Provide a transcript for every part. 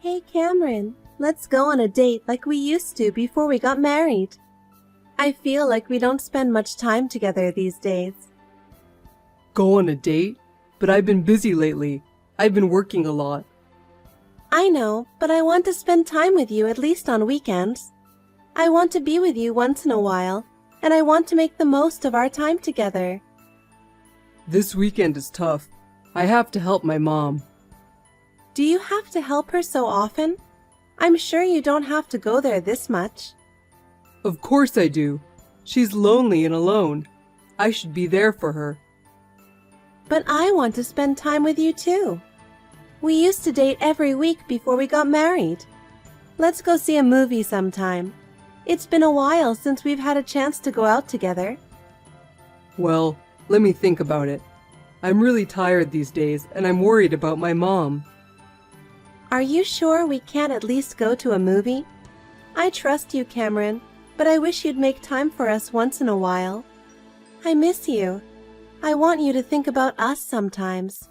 Hey Cameron, let's go on a date like we used to before we got married. I feel like we don't spend much time together these days. Go on a date? But I've been busy lately. I've been working a lot. I know, but I want to spend time with you at least on weekends. I want to be with you once in a while, and I want to make the most of our time together. This weekend is tough. I have to help my mom. Do you have to help her so often? I'm sure you don't have to go there this much. Of course I do. She's lonely and alone. I should be there for her. But I want to spend time with you too. We used to date every week before we got married. Let's go see a movie sometime. It's been a while since we've had a chance to go out together. Well, let me think about it. I'm really tired these days, and I'm worried about my mom. Are you sure we can't at least go to a movie? I trust you, Cameron, but I wish you'd make time for us once in a while. I miss you. I want you to think about us sometimes.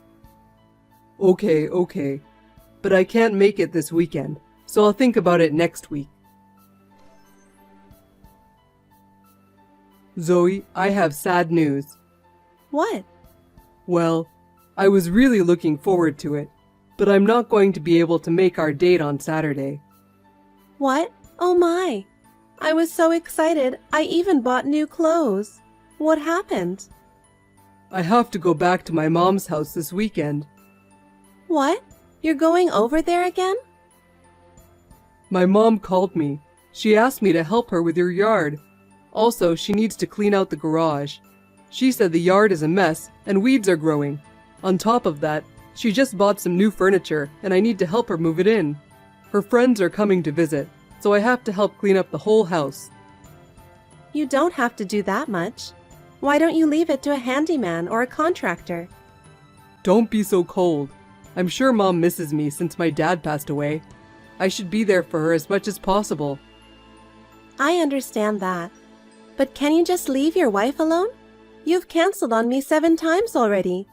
Okay. But I can't make it this weekend, so I'll think about it next week. Zoe, I have sad news. What? Well, I was really looking forward to it, but I'm not going to be able to make our date on Saturday. What? Oh my! I was so excited, I even bought new clothes. What happened? I have to go back to my mom's house this weekend. What? You're going over there again? My mom called me. She asked me to help her with your yard. Also, she needs to clean out the garage. She said the yard is a mess and weeds are growing. On top of that, she just bought some new furniture and I need to help her move it in. Her friends are coming to visit, so I have to help clean up the whole house. You don't have to do that much. Why don't you leave it to a handyman or a contractor? Don't be so cold. I'm sure Mom misses me since my dad passed away. I should be there for her as much as possible. I understand that. But can you just leave your wife alone? You've canceled on me 7 times already.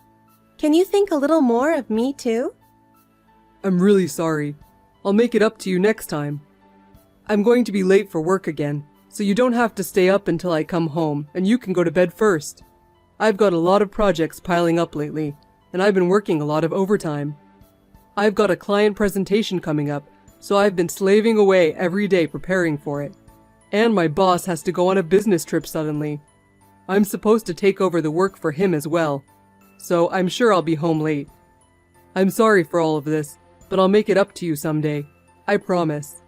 Can you think a little more of me too? I'm really sorry. I'll make it up to you next time. I'm going to be late for work again, so you don't have to stay up until I come home and you can go to bed first. I've got a lot of projects piling up lately, and I've been working a lot of overtime. I've got a client presentation coming up, so I've been slaving away every day preparing for it. And my boss has to go on a business trip suddenly. I'm supposed to take over the work for him as well, so I'm sure I'll be home late. I'm sorry for all of this, but I'll make it up to you someday. I promise.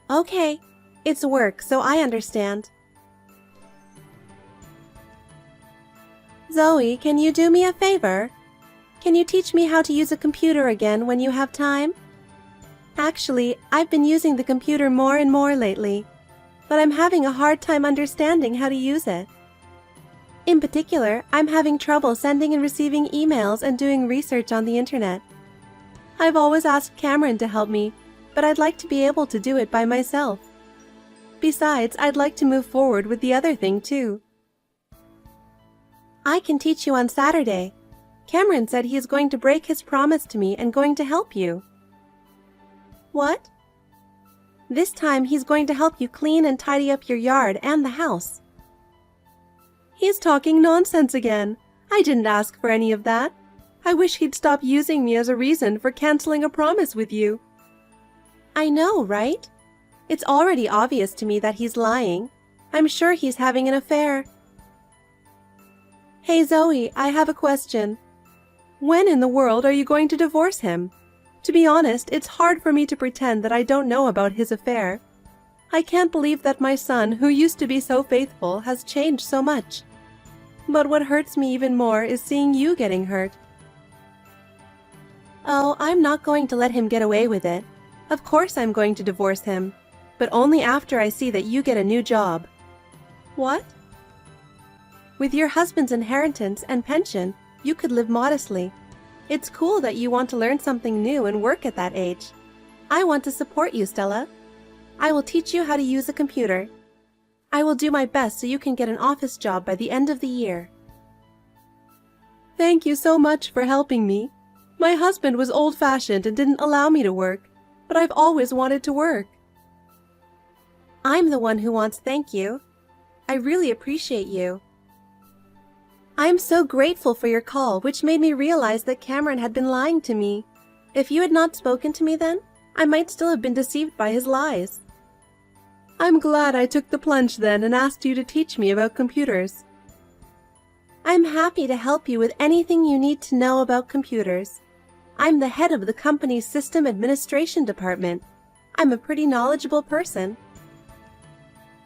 Okay. It's work, so I understand. Zoe, can you do me a favor? Can you teach me how to use a computer again when you have time? Actually, I've been using the computer more and more lately, but I'm having a hard time understanding how to use it. In particular, I'm having trouble sending and receiving emails and doing research on the internet. I've always asked Cameron to help me, but I'd like to be able to do it by myself. Besides, I'd like to move forward with the other thing too. I can teach you on Saturday. Cameron said he is going to break his promise to me and going to help you. What? This time he's going to help you clean and tidy up your yard and the house. He's talking nonsense again. I didn't ask for any of that. I wish he'd stop using me as a reason for canceling a promise with you. I know, right? It's already obvious to me that he's lying. I'm sure he's having an affair. Hey Zoe, I have a question. When in the world are you going to divorce him? To be honest, it's hard for me to pretend that I don't know about his affair. I can't believe that my son, who used to be so faithful, has changed so much. But what hurts me even more is seeing you getting hurt. Oh, I'm not going to let him get away with it. Of course I'm going to divorce him, but only after I see that you get a new job. What? With your husband's inheritance and pension, you could live modestly. It's cool that you want to learn something new and work at that age. I want to support you, Stella. I will teach you how to use a computer. I will do my best so you can get an office job by the end of the year. Thank you so much for helping me. My husband was old-fashioned and didn't allow me to work, but I've always wanted to work. I'm the one who wants thank you. I really appreciate you. I'm so grateful for your call, which made me realize that Cameron had been lying to me. If you had not spoken to me then, I might still have been deceived by his lies. I'm glad I took the plunge then and asked you to teach me about computers. I'm happy to help you with anything you need to know about computers. I'm the head of the company's system administration department. I'm a pretty knowledgeable person.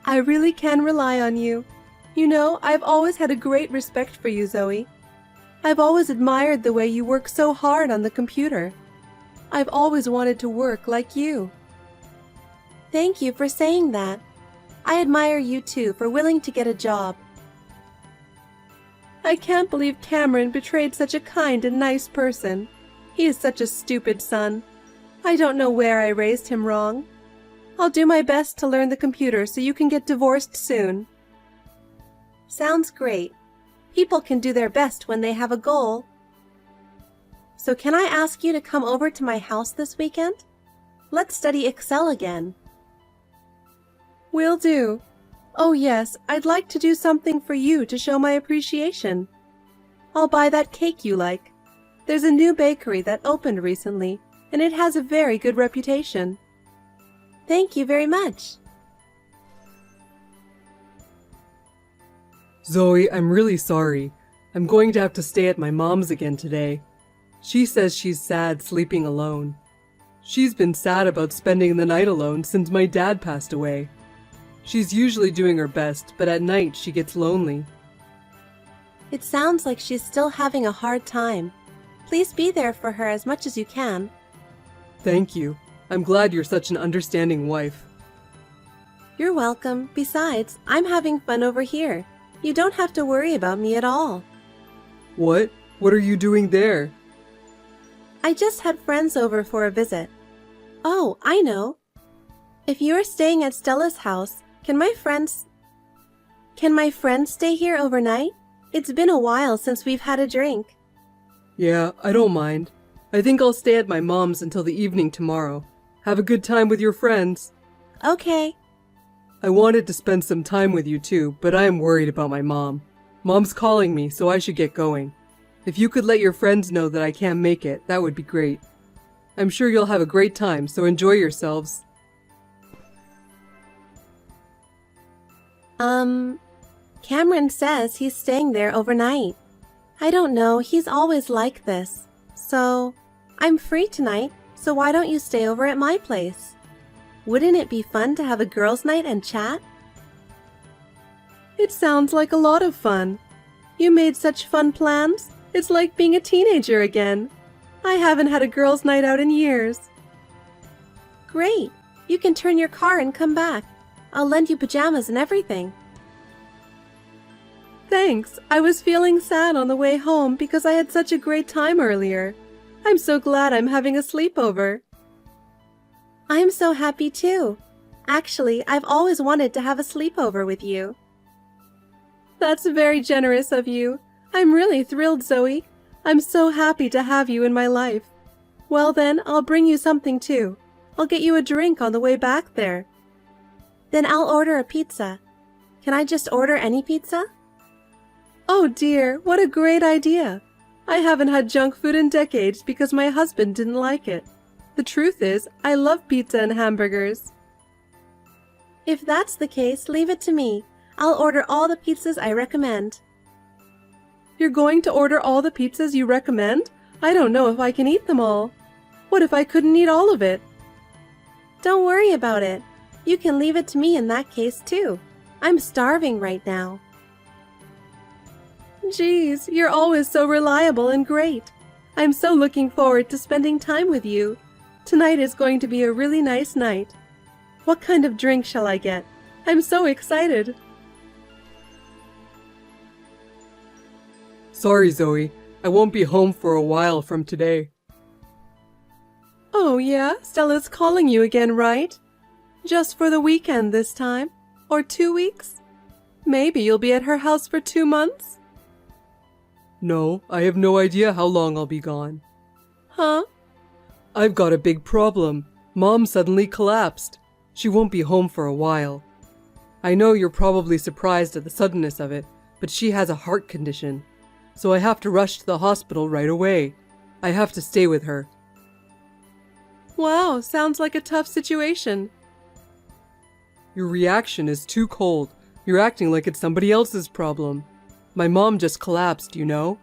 I really can rely on you. You know, I've always had a great respect for you, Zoe. I've always admired the way you work so hard on the computer. I've always wanted to work like you. Thank you for saying that. I admire you too for willing to get a job. I can't believe Cameron betrayed such a kind and nice person. He is such a stupid son. I don't know where I raised him wrong. I'll do my best to learn the computer so you can get divorced soon. Sounds great. People can do their best when they have a goal. So can I ask you to come over to my house this weekend? Let's study Excel again. Will do. Oh yes, I'd like to do something for you to show my appreciation. I'll buy that cake you like. There's a new bakery that opened recently, and it has a very good reputation. Thank you very much. Zoe, I'm really sorry. I'm going to have to stay at my mom's again today. She says she's sad sleeping alone. She's been sad about spending the night alone since my dad passed away. She's usually doing her best, but at night she gets lonely. It sounds like she's still having a hard time. Please be there for her as much as you can. Thank you. I'm glad you're such an understanding wife. You're welcome. Besides, I'm having fun over here. You don't have to worry about me at all. What? What are you doing there? I just had friends over for a visit. Oh, I know. If you are staying at Stella's house, can my friends stay here overnight? It's been a while since we've had a drink. Yeah, I don't mind. I think I'll stay at my mom's until the evening tomorrow. Have a good time with your friends. Okay. I wanted to spend some time with you too, but I am worried about my mom. Mom's calling me, so I should get going. If you could let your friends know that I can't make it, that would be great. I'm sure you'll have a great time, so enjoy yourselves. Cameron says he's staying there overnight. I don't know, he's always like this. So, I'm free tonight, so why don't you stay over at my place? Wouldn't it be fun to have a girls' night and chat? It sounds like a lot of fun. You made such fun plans. It's like being a teenager again. I haven't had a girls' night out in years. Great. You can turn your car and come back. I'll lend you pajamas and everything. Thanks. I was feeling sad on the way home because I had such a great time earlier. I'm so glad I'm having a sleepover. I'm so happy too. Actually, I've always wanted to have a sleepover with you. That's very generous of you. I'm really thrilled, Zoe. I'm so happy to have you in my life. Well then, I'll bring you something too. I'll get you a drink on the way back there. Then I'll order a pizza. Can I just order any pizza? Oh dear, what a great idea. I haven't had junk food in decades because my husband didn't like it. The truth is, I love pizza and hamburgers. If that's the case, leave it to me. I'll order all the pizzas I recommend. You're going to order all the pizzas you recommend? I don't know if I can eat them all. What if I couldn't eat all of it? Don't worry about it. You can leave it to me in that case too. I'm starving right now. Geez, you're always so reliable and great. I'm so looking forward to spending time with you. Tonight is going to be a really nice night. What kind of drink shall I get? I'm so excited. Sorry, Zoe. I won't be home for a while from today. Oh yeah? Stella's calling you again, right? Just for the weekend this time? Or 2 weeks? Maybe you'll be at her house for 2 months? No, I have no idea how long I'll be gone. Huh? I've got a big problem. Mom suddenly collapsed. She won't be home for a while. I know you're probably surprised at the suddenness of it, but she has a heart condition. So I have to rush to the hospital right away. I have to stay with her. Wow, sounds like a tough situation. Your reaction is too cold. You're acting like it's somebody else's problem. My mom just collapsed, you know?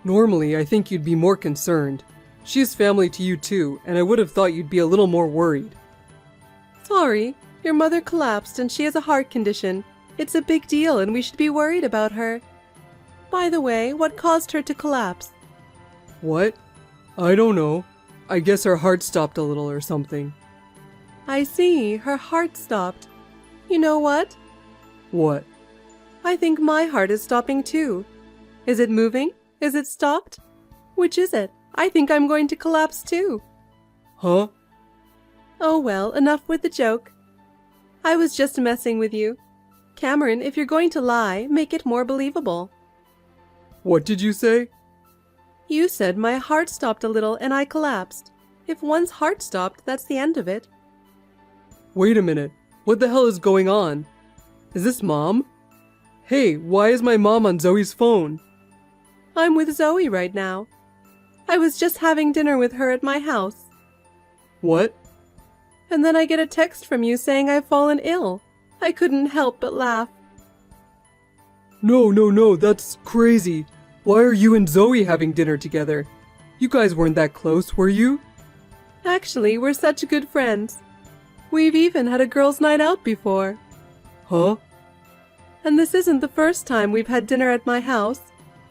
Normally, I think you'd be more concerned. She's family to you too, and I would have thought you'd be a little more worried. Sorry, your mother collapsed and she has a heart condition. It's a big deal and we should be worried about her. By the way, what caused her to collapse? What? I don't know. I guess her heart stopped a little or something. I see, her heart stopped. You know what? What? I think my heart is stopping too. Is it moving? Is it stopped? Which is it? I think I'm going to collapse too. Huh? Oh well, enough with the joke. I was just messing with you. Cameron, if you're going to lie, make it more believable. What did you say? You said my heart stopped a little and I collapsed. If one's heart stopped, that's the end of it. Wait a minute. What the hell is going on? Is this Mom? Hey, why is my mom on Zoe's phone? I'm with Zoe right now. I was just having dinner with her at my house. What? And then I get a text from you saying I've fallen ill. I couldn't help but laugh. No, that's crazy. Why are you and Zoe having dinner together? You guys weren't that close, were you? Actually, we're such good friends. We've even had a girls' night out before. Huh? And this isn't the first time we've had dinner at my house.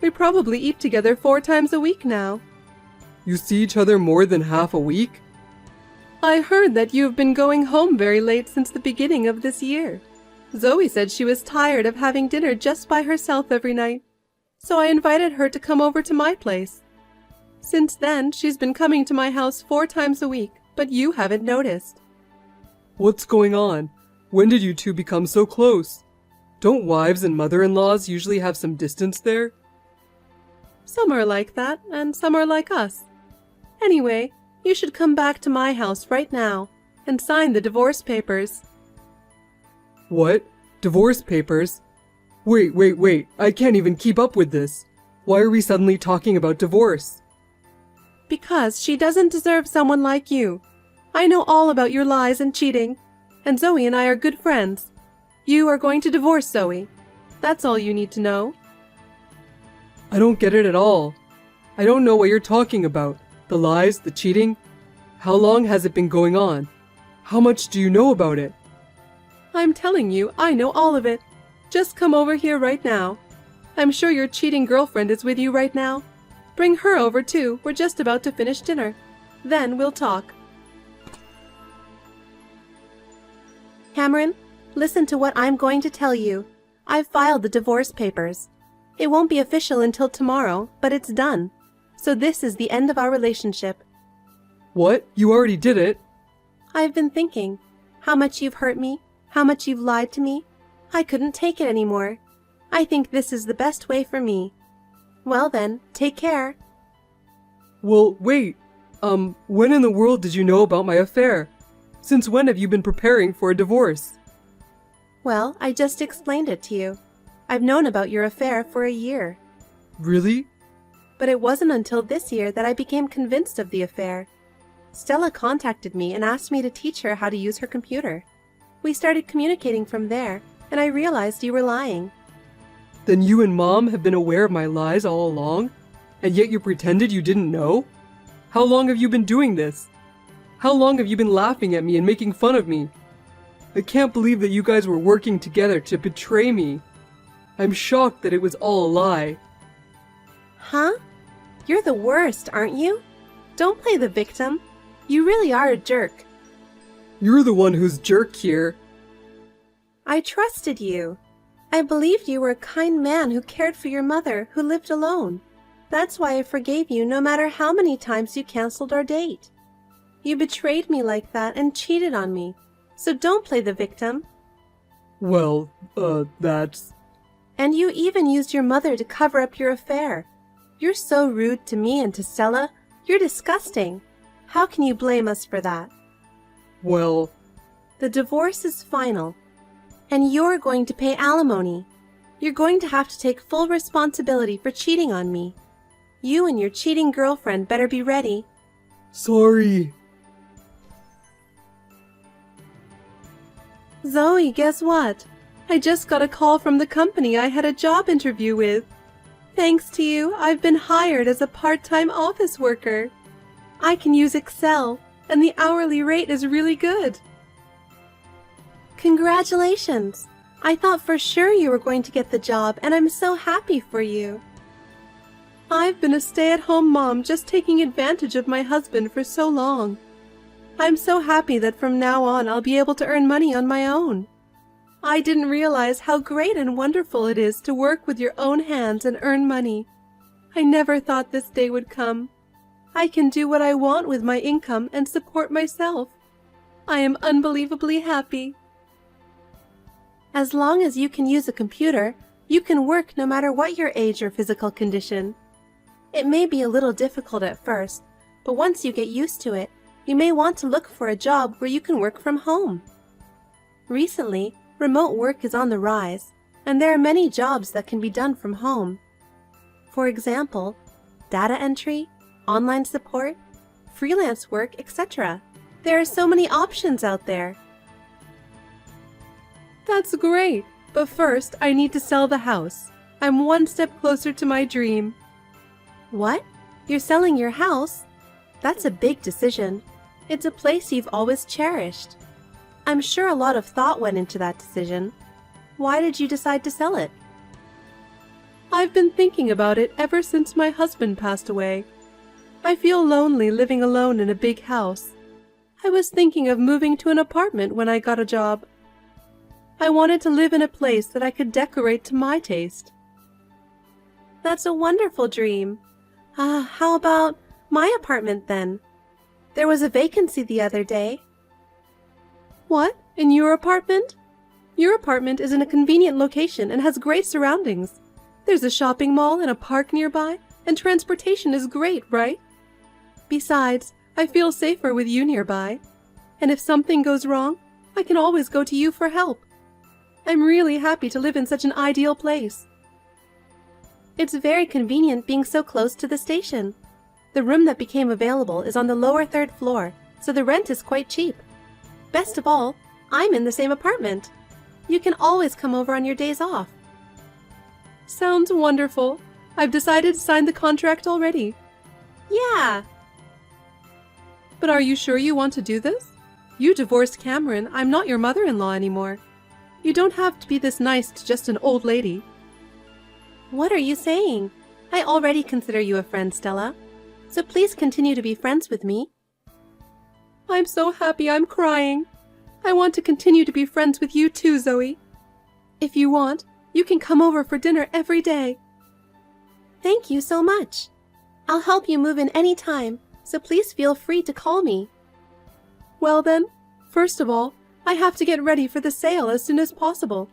We probably eat together 4 times a week now. You see each other more than half a week? I heard that you've been going home very late since the beginning of this year. Zoe said she was tired of having dinner just by herself every night, so I invited her to come over to my place. Since then, she's been coming to my house 4 times a week, but you haven't noticed. What's going on? When did you two become so close? Don't wives and mother-in-laws usually have some distance there? Some are like that, and some are like us. Anyway, you should come back to my house right now and sign the divorce papers. What? Divorce papers? Wait, I can't even keep up with this. Why are we suddenly talking about divorce? Because she doesn't deserve someone like you. I know all about your lies and cheating, and Zoe and I are good friends. You are going to divorce Zoe. That's all you need to know. I don't get it at all. I don't know what you're talking about. The lies, the cheating. How long has it been going on? How much do you know about it? I'm telling you, I know all of it. Just come over here right now. I'm sure your cheating girlfriend is with you right now. Bring her over too. We're just about to finish dinner. Then we'll talk. Cameron, listen to what I'm going to tell you. I've filed the divorce papers. It won't be official until tomorrow, but it's done. So this is the end of our relationship. What? You already did it? I've been thinking. How much you've hurt me. How much you've lied to me. I couldn't take it anymore. I think this is the best way for me. Well then, take care. Well, wait. When in the world did you know about my affair? Since when have you been preparing for a divorce? Well, I just explained it to you. I've known about your affair for a year. Really? But it wasn't until this year that I became convinced of the affair. Stella contacted me and asked me to teach her how to use her computer. We started communicating from there, and I realized you were lying. Then you and Mom have been aware of my lies all along? And yet you pretended you didn't know? How long have you been doing this? How long have you been laughing at me and making fun of me? I can't believe that you guys were working together to betray me. I'm shocked that it was all a lie. Huh? You're the worst, aren't you? Don't play the victim. You really are a jerk. You're the one who's jerk here. I trusted you. I believed you were a kind man who cared for your mother, who lived alone. That's why I forgave you no matter how many times you canceled our date. You betrayed me like that and cheated on me. So don't play the victim. Well, that's... And you even used your mother to cover up your affair. You're so rude to me and to Stella. You're disgusting. How can you blame us for that? Well, The divorce is final, and you're going to pay alimony. You're going to have to take full responsibility for cheating on me. You and your cheating girlfriend better be ready. sorry. Zoe, guess what? I just got a call from the company I had a job interview with. Thanks to you, I've been hired as a part-time office worker. I can use Excel, and the hourly rate is really good. Congratulations! I thought for sure you were going to get the job, and I'm so happy for you. I've been a stay-at-home mom just taking advantage of my husband for so long. I'm so happy that from now on I'll be able to earn money on my own. I didn't realize how great and wonderful it is to work with your own hands and earn money. I never thought this day would come. I can do what I want with my income and support myself. I am unbelievably happy. As long as you can use a computer, you can work no matter what your age or physical condition. It may be a little difficult at first, but once you get used to it, you may want to look for a job where you can work from home. Recently, remote work is on the rise, and there are many jobs that can be done from home. For example, data entry, online support, freelance work, etc. There are so many options out there. That's great, but first I need to sell the house. I'm one step closer to my dream. What? You're selling your house? That's a big decision. It's a place you've always cherished. I'm sure a lot of thought went into that decision. Why did you decide to sell it? I've been thinking about it ever since my husband passed away. I feel lonely living alone in a big house. I was thinking of moving to an apartment when I got a job. I wanted to live in a place that I could decorate to my taste. That's a wonderful dream. How about my apartment then? There was a vacancy the other day. What? In your apartment? Your apartment is in a convenient location and has great surroundings. There's a shopping mall and a park nearby, and transportation is great, right? Besides, I feel safer with you nearby. And if something goes wrong, I can always go to you for help. I'm really happy to live in such an ideal place. It's very convenient being so close to the station. The room that became available is on the lower third floor, so the rent is quite cheap. Best of all, I'm in the same apartment. You can always come over on your days off. Sounds wonderful. I've decided to sign the contract already. Yeah. But are you sure you want to do this? You divorced Cameron. I'm not your mother-in-law anymore. You don't have to be this nice to just an old lady. What are you saying? I already consider you a friend, Stella. So please continue to be friends with me. I'm so happy I'm crying. I want to continue to be friends with you too, Zoe. If you want, you can come over for dinner every day. Thank you so much. I'll help you move in any time, so please feel free to call me. Well then, first of all, I have to get ready for the sale as soon as possible.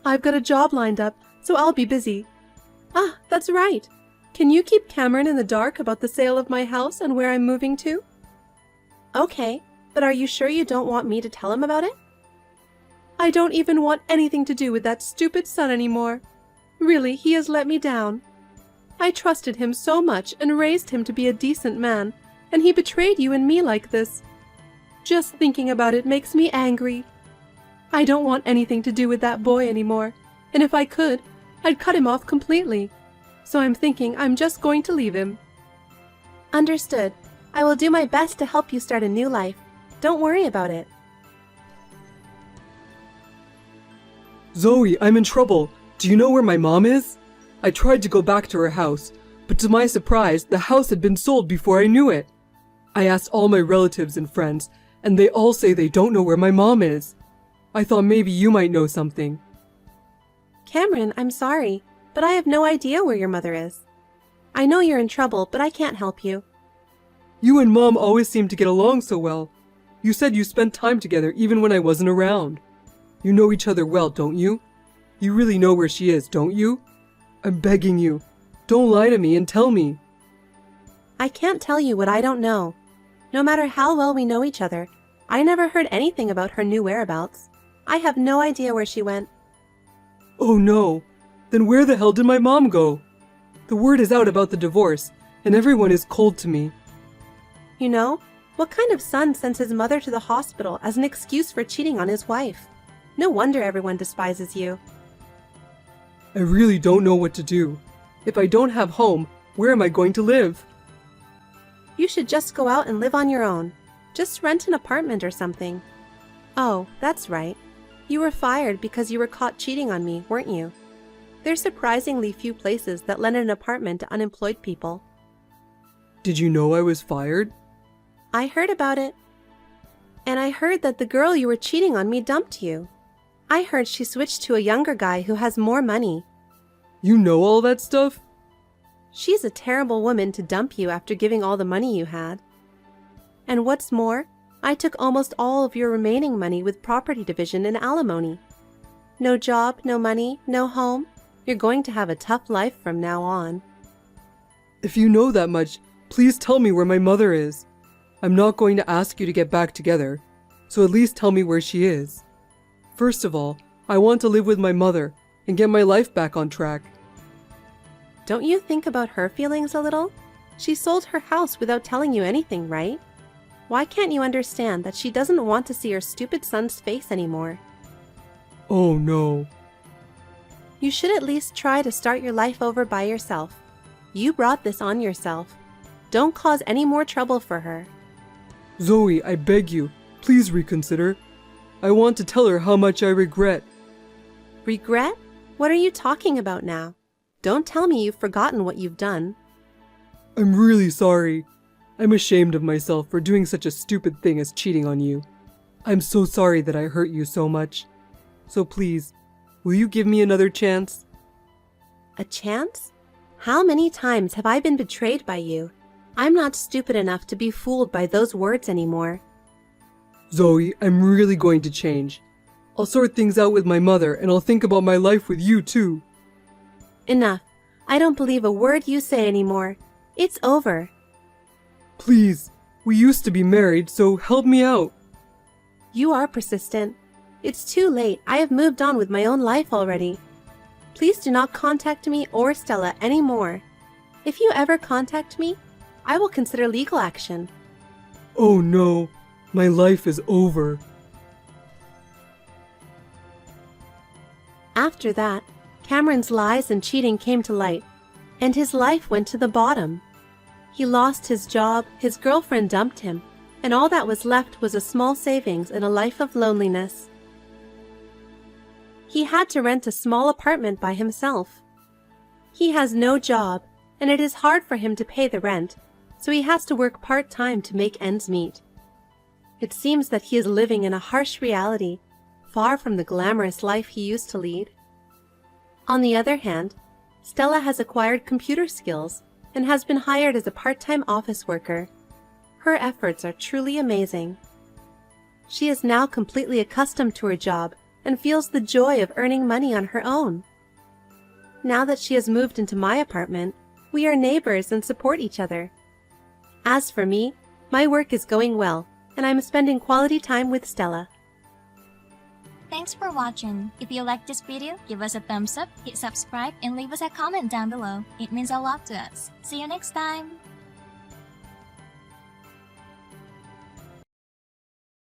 I've got a job lined up, so I'll be busy. That's right. Can you keep Cameron in the dark about the sale of my house and where I'm moving to? Okay, but are you sure you don't want me to tell him about it? I don't even want anything to do with that stupid son anymore. Really, he has let me down. I trusted him so much and raised him to be a decent man, and he betrayed you and me like this. Just thinking about it makes me angry. I don't want anything to do with that boy anymore, and if I could, I'd cut him off completely. So I'm thinking I'm just going to leave him. Understood. I will do my best to help you start a new life. Don't worry about it. Zoe, I'm in trouble. Do you know where my mom is? I tried to go back to her house, but to my surprise, the house had been sold before I knew it. I asked all my relatives and friends, and they all say they don't know where my mom is. I thought maybe you might know something. Cameron, I'm sorry, but I have no idea where your mother is. I know you're in trouble, but I can't help you. You and Mom always seem to get along so well. You said you spent time together even when I wasn't around. You know each other well, don't you? You really know where she is, don't you? I'm begging you. Don't lie to me and tell me. I can't tell you what I don't know. No matter how well we know each other, I never heard anything about her new whereabouts. I have no idea where she went. Oh no! Then where the hell did my mom go? The word is out about the divorce, and everyone is cold to me. You know, what kind of son sends his mother to the hospital as an excuse for cheating on his wife? No wonder everyone despises you. I really don't know what to do. If I don't have home, where am I going to live? You should just go out and live on your own. Just rent an apartment or something. Oh, that's right. You were fired because you were caught cheating on me, weren't you? There's surprisingly few places that lend an apartment to unemployed people. Did you know I was fired? I heard about it. And I heard that the girl you were cheating on me dumped you. I heard she switched to a younger guy who has more money. You know all that stuff? She's a terrible woman to dump you after giving all the money you had. And what's more, I took almost all of your remaining money with property division and alimony. No job, no money, no home. You're going to have a tough life from now on. If you know that much, please tell me where my mother is. I'm not going to ask you to get back together, so at least tell me where she is. First of all, I want to live with my mother and get my life back on track. Don't you think about her feelings a little? She sold her house without telling you anything, right? Why can't you understand that she doesn't want to see her stupid son's face anymore? Oh no. You should at least try to start your life over by yourself. You brought this on yourself. Don't cause any more trouble for her. Zoe, I beg you, please reconsider. I want to tell her how much I regret. Regret? What are you talking about now? Don't tell me you've forgotten what you've done. I'm really sorry. I'm ashamed of myself for doing such a stupid thing as cheating on you. I'm so sorry that I hurt you so much. So please, will you give me another chance? A chance? How many times have I been betrayed by you? I'm not stupid enough to be fooled by those words anymore. Zoe, I'm really going to change. I'll sort things out with my mother and I'll think about my life with you too. Enough. I don't believe a word you say anymore. It's over. Please, we used to be married, so help me out. You are persistent. It's too late. I have moved on with my own life already. Please do not contact me or Stella anymore. If you ever contact me, I will consider legal action. Oh no, my life is over. After that, Cameron's lies and cheating came to light, and his life went to the bottom. He lost his job, his girlfriend dumped him, and all that was left was a small savings and a life of loneliness. He had to rent a small apartment by himself. He has no job, and it is hard for him to pay the rent, so he has to work part-time to make ends meet. It seems that he is living in a harsh reality, far from the glamorous life he used to lead. On the other hand, Stella has acquired computer skills and has been hired as a part-time office worker. Her efforts are truly amazing. She is now completely accustomed to her job and feels the joy of earning money on her own. Now that she has moved into my apartment, we are neighbors and support each other. As for me, my work is going well, and I'm spending quality time with Stella. Thanks for watching. If you like this video, give us a thumbs up, hit subscribe, and leave us a comment down below. It means a lot to us. See you next time!